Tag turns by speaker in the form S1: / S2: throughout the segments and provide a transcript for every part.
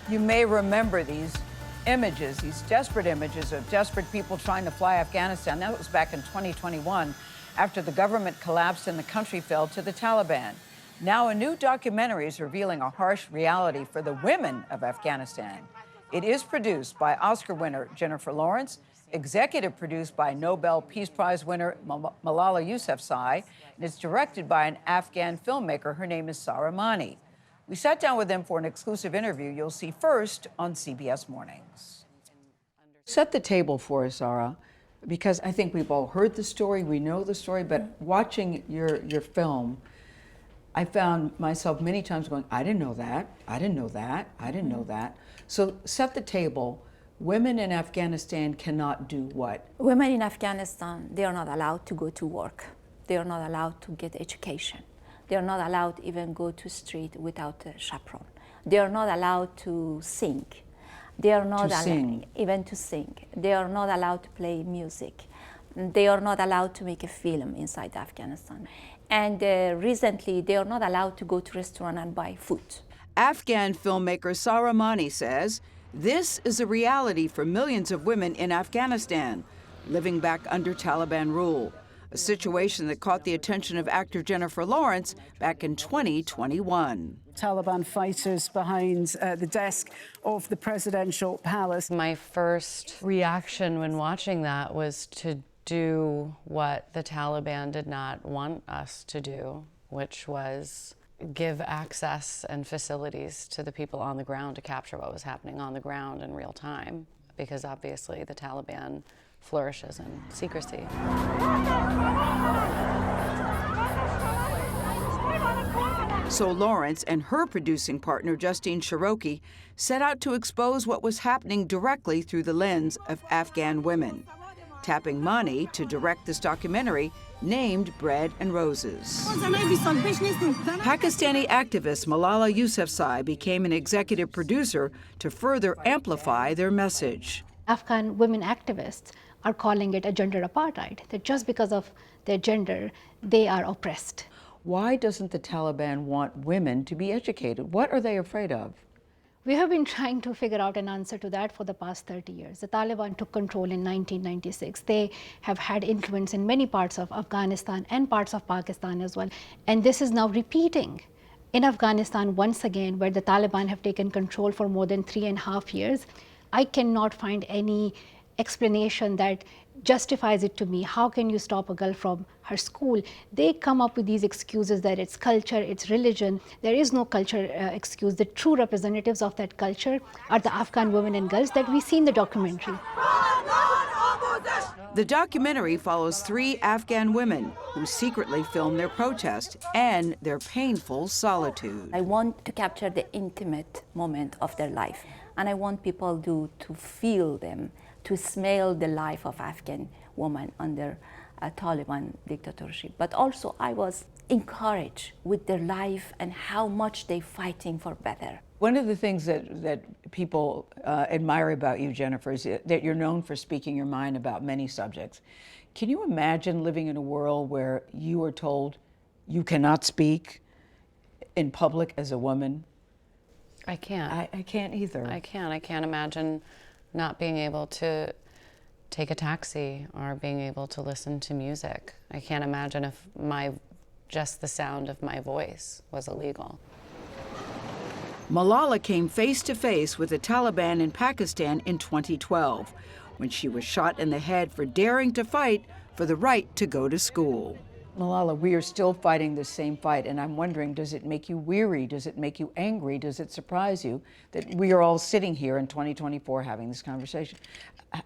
S1: You may remember these images, these desperate images of desperate people trying to fly Afghanistan. That was back in 2021, after the government collapsed and the country fell to the Taliban. Now a new documentary is revealing a harsh reality for the women of Afghanistan. It is produced by Oscar winner Jennifer Lawrence, executive produced by Nobel Peace Prize winner Malala Yousafzai, and it's directed by an Afghan filmmaker. Her name is Sahra Mani. We sat down with them for an exclusive interview you'll see first on CBS Mornings. Set the table for us, Sahra, because I think we've all heard the story, we know the story, but watching your film, I found myself many times going, I didn't know that, I didn't know that, I didn't know that. So set the table. Women in Afghanistan cannot do what?
S2: Women in Afghanistan, they are not allowed to go to work. They are not allowed to get education. They are not allowed to even go to street without a chaperone. They are not allowed to sing. They are not allowed even to sing. They are not allowed to play music. They are not allowed to make a film inside Afghanistan. And recently, they are not allowed to go to restaurant and buy food.
S1: Afghan filmmaker Sahra Mani says this is a reality for millions of women in Afghanistan living back under Taliban rule, a situation that caught the attention of actor Jennifer Lawrence back in 2021.
S3: Taliban fighters behind the desk of the presidential palace.
S4: My first reaction when watching that was to do what the Taliban did not want us to do, which was give access and facilities to the people on the ground to capture what was happening on the ground in real time, because obviously the Taliban flourishes in secrecy.
S1: So Lawrence and her producing partner, Justine Cherokee, set out to expose what was happening directly through the lens of Afghan women, tapping Mani to direct this documentary named Bread and Roses. Pakistani activist Malala Yousafzai became an executive producer to further amplify their message.
S5: Afghan women activists are calling it a gender apartheid, that just because of their gender, they are oppressed.
S1: Why doesn't the Taliban want women to be educated? What are they afraid of?
S5: We have been trying to figure out an answer to that for the past 30 years. The Taliban took control in 1996. They have had influence in many parts of Afghanistan and parts of Pakistan as well. And this is now repeating in Afghanistan once again, where the Taliban have taken control for more than 3.5 years. I cannot find any explanation that justifies it to me. How can you stop a girl from her school? They come up with these excuses that it's culture, it's religion. There is no culture excuse. The true representatives of that culture are the Afghan women and girls that we see in the documentary.
S1: The documentary follows 3 Afghan women who secretly film their protest and their painful solitude.
S2: I want to capture the intimate moment of their life, and I want people to feel them, to smell the life of Afghan women under a Taliban dictatorship. But also I was encouraged with their life and how much they're fighting for better.
S1: One of the things that people admire about you, Jennifer, is that you're known for speaking your mind about many subjects. Can you imagine living in a world where you are told you cannot speak in public as a woman?
S4: I can't.
S1: I can't either.
S4: I can't imagine not being able to take a taxi or being able to listen to music. I can't imagine if just the sound of my voice was illegal.
S1: Malala came face to face with the Taliban in Pakistan in 2012 when she was shot in the head for daring to fight for the right to go to school. Malala, we are still fighting the same fight, and I'm wondering, does it make you weary? Does it make you angry? Does it surprise you that we are all sitting here in 2024 having this conversation?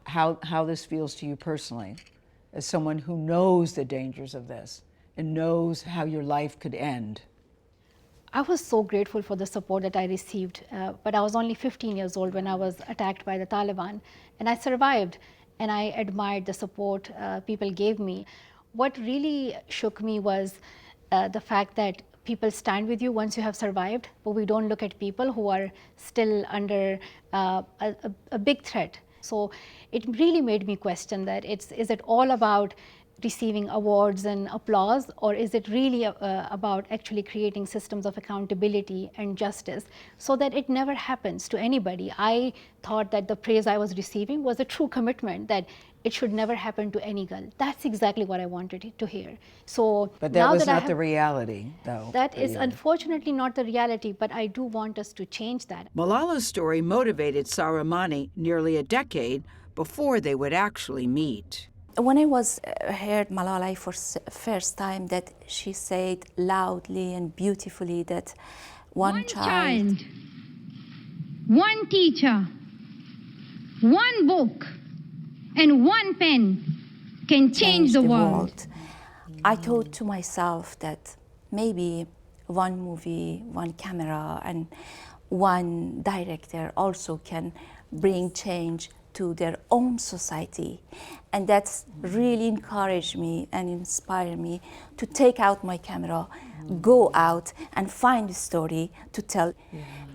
S1: How this feels to you personally, as someone who knows the dangers of this and knows how your life could end?
S5: I was so grateful for the support that I received, but I was only 15 years old when I was attacked by the Taliban, and I survived, and I admired the support people gave me. What really shook me was the fact that people stand with you once you have survived, but we don't look at people who are still under a big threat. So it really made me question that is it all about receiving awards and applause, or is it really about actually creating systems of accountability and justice so that it never happens to anybody? I thought that the praise I was receiving was a true commitment that it should never happen to any girl. That's exactly what I wanted to hear. So
S1: But that
S5: now
S1: was
S5: that
S1: not the reality, though.
S5: that
S1: for
S5: is
S1: you.
S5: unfortunately not the reality, but I do want us to change that.
S6: Malala's story motivated Sahra Mani nearly a decade before they would actually meet.
S2: When I was heard Malala for first time, that she said loudly and beautifully that one child,
S7: one teacher, one book, and one pen can change the world.
S2: I thought to myself that maybe one movie, one camera, and one director also can bring change to their own society. And that's really encouraged me and inspired me to take out my camera, go out and find a story to tell.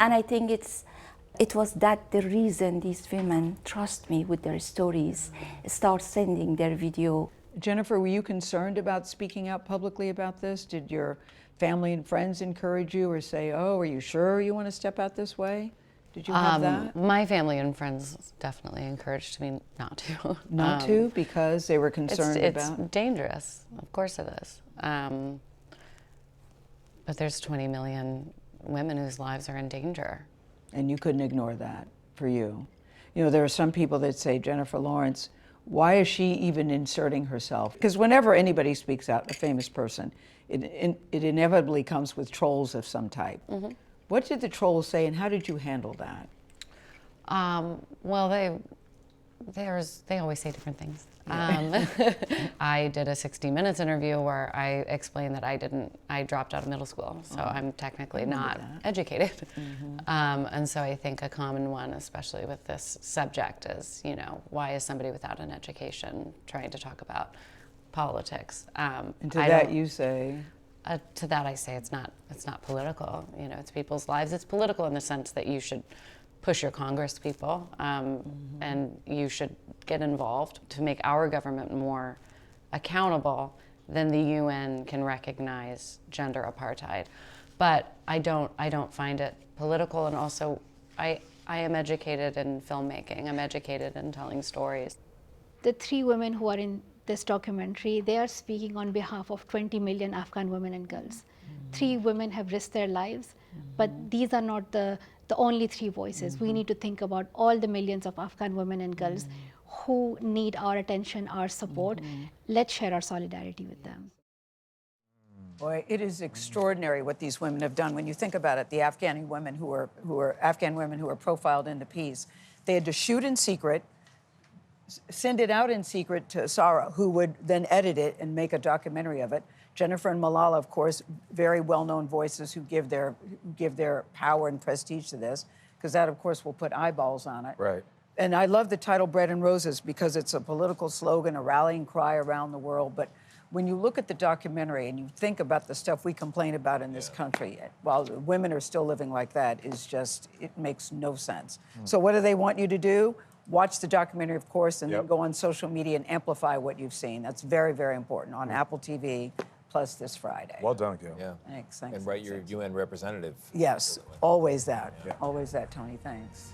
S2: And I think it was that the reason these women trust me with their stories, start sending their video.
S1: Jennifer, were you concerned about speaking out publicly about this? Did your family and friends encourage you or say, oh, are you sure you want to step out this way? Did you have that?
S4: My family and friends definitely encouraged me not to.
S1: Not to, because they were concerned about?
S4: It's dangerous. Of course it is. But there's 20 million women whose lives are in danger.
S1: And you couldn't ignore that for you. You know, there are some people that say, Jennifer Lawrence, why is she even inserting herself? Because whenever anybody speaks out, a famous person, it inevitably comes with trolls of some type. Mm-hmm. What did the trolls say, and how did you handle that?
S4: Well, they always say different things. I did a 60 Minutes interview where I explained that I dropped out of middle school, so I'm technically not educated. Mm-hmm. And so I think a common one, especially with this subject, is, you know, why is somebody without an education trying to talk about politics?
S1: And to that you say?
S4: To that I say it's not political. You know, it's people's lives. It's political in the sense that you should push your Congress people, and you should get involved to make our government more accountable than the UN can recognize gender apartheid. But I don't find it political, and also I am educated in filmmaking. I'm educated in telling stories.
S5: The three women who are in this documentary, they are speaking on behalf of 20 million Afghan women and girls. Three women have risked their lives, but these are not the only three voices. We need to think about all the millions of Afghan women and girls who need our attention, our support. Let's share our solidarity with them.
S1: Boy, it is extraordinary what these women have done. When you think about it, the Afghan women who were profiled in the piece, they had to shoot in secret, send it out in secret to Sahra, who would then edit it and make a documentary of it. Jennifer and Malala, of course, very well-known voices who give their power and prestige to this, because that, of course, will put eyeballs on it.
S8: Right.
S1: And I love the title Bread and Roses because it's a political slogan, a rallying cry around the world. But when you look at the documentary and you think about the stuff we complain about in this country, while women are still living like that, is just, it makes no sense. So what do they want you to do? Watch the documentary, of course, and then go on social media and amplify what you've seen. That's very, very important on Apple TV Plus this Friday.
S8: Well done, Gayle.
S9: Yeah.
S1: Thanks.
S9: And write your UN representative.
S1: Yes, always that. Always that, Tony. Thanks.